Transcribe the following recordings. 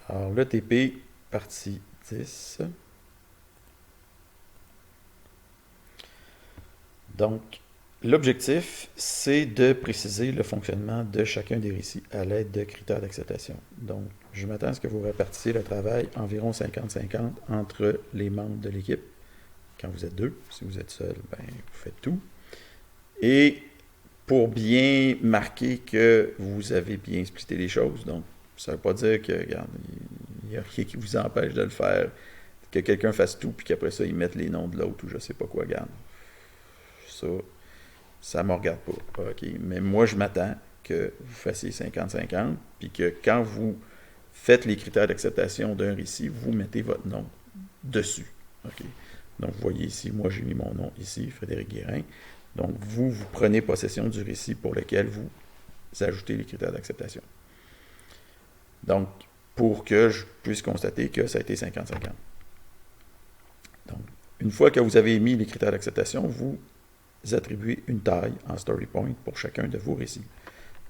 Alors, le TP, partie 10. Donc, l'objectif, c'est de préciser le fonctionnement de chacun des récits à l'aide de critères d'acceptation. Donc, je m'attends à ce que vous répartissiez le travail environ 50-50 entre les membres de l'équipe. Quand vous êtes deux, si vous êtes seul, ben, vous faites tout. Et pour bien marquer que vous avez bien expliqué les choses, donc ça ne veut pas dire que, regarde, il n'y a rien qui vous empêche de le faire, que quelqu'un fasse tout, puis qu'après ça, ils mettent les noms de l'autre, ou je sais pas quoi, regarde. Ça ne me regarde pas. OK? Mais moi, je m'attends que vous fassiez 50-50, puis que quand vous faites les critères d'acceptation d'un récit, vous mettez votre nom dessus. OK? Donc, vous voyez ici, moi, j'ai mis mon nom ici, Frédéric Guérin. Donc, vous prenez possession du récit pour lequel vous ajoutez les critères d'acceptation. Donc, pour que je puisse constater que ça a été 50-50. Donc, une fois que vous avez mis les critères d'acceptation, vous attribuez une taille en story point pour chacun de vos récits.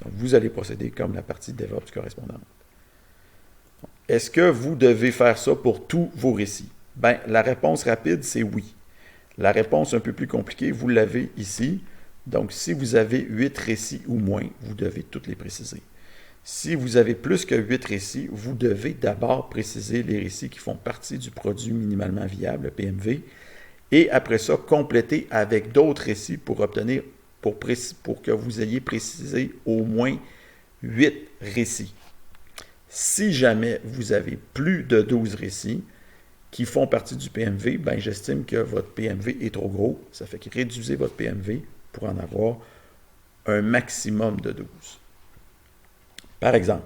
Donc, vous allez procéder comme la partie DevOps correspondante. Est-ce que vous devez faire ça pour tous vos récits? Bien, la réponse rapide, c'est oui. La réponse un peu plus compliquée, vous l'avez ici. Donc, si vous avez 8 récits ou moins, vous devez toutes les préciser. Si vous avez plus que 8 récits, vous devez d'abord préciser les récits qui font partie du produit minimalement viable, le PMV, et après ça, compléter avec d'autres récits pour obtenir, pour que vous ayez précisé au moins 8 récits. Si jamais vous avez plus de 12 récits qui font partie du PMV, ben j'estime que votre PMV est trop gros. Ça fait que réduisez votre PMV pour en avoir un maximum de 12. Par exemple,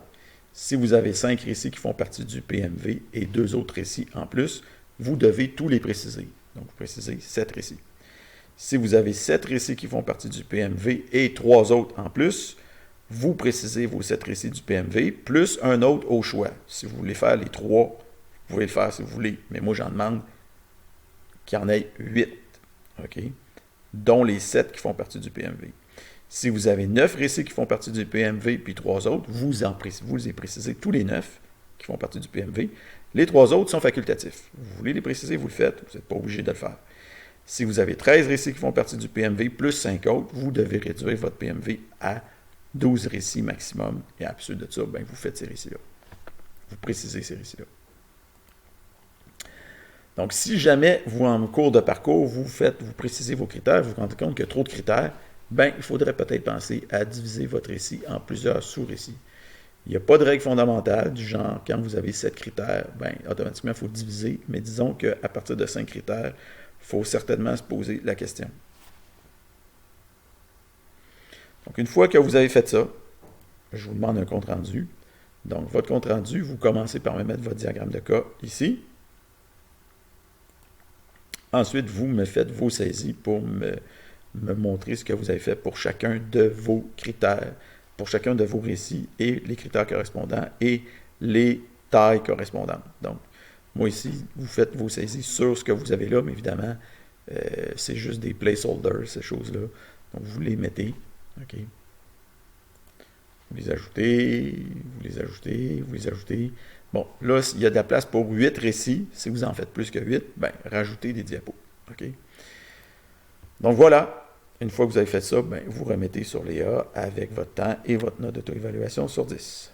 si vous avez 5 récits qui font partie du PMV et 2 autres récits en plus, vous devez tous les préciser. Donc, vous précisez 7 récits. Si vous avez 7 récits qui font partie du PMV et 3 autres en plus, vous précisez vos 7 récits du PMV, plus un autre au choix. Si vous voulez faire les 3, vous pouvez le faire si vous voulez. Mais moi, j'en demande qu'il y en ait 8, okay? Dont les 7 qui font partie du PMV. Si vous avez 9 récits qui font partie du PMV, puis 3 autres, vous les précisez tous les 9 qui font partie du PMV. Les 3 autres sont facultatifs. Vous voulez les préciser, vous le faites, vous n'êtes pas obligé de le faire. Si vous avez 13 récits qui font partie du PMV, plus 5 autres, vous devez réduire votre PMV à 12 récits maximum. Et à l'absurde de ça, ben, vous faites ces récits-là. Vous précisez ces récits-là. Donc, si jamais, vous, en cours de parcours, vous précisez vos critères, vous vous rendez compte qu'il y a trop de critères, ben, il faudrait peut-être penser à diviser votre récit en plusieurs sous-récits. Il n'y a pas de règle fondamentale du genre, quand vous avez 7 critères, ben, automatiquement, il faut diviser, mais disons qu'à partir de 5 critères, il faut certainement se poser la question. Donc, une fois que vous avez fait ça, je vous demande un compte-rendu. Donc, votre compte-rendu, vous commencez par me mettre votre diagramme de cas ici. Ensuite, vous me faites vos saisies pour me montrer ce que vous avez fait pour chacun de vos critères, pour chacun de vos récits et les critères correspondants et les tailles correspondantes. Donc, moi ici, vous faites vos saisies sur ce que vous avez là, mais évidemment, c'est juste des placeholders, ces choses-là. Donc, vous les mettez. OK? Vous les ajoutez, vous les ajoutez, vous les ajoutez. Bon, là, il y a de la place pour 8 récits. Si vous en faites plus que 8, ben, rajoutez des diapos. OK? Donc voilà, une fois que vous avez fait ça, ben, vous remettez sur les A avec votre temps et votre note d'auto-évaluation sur 10.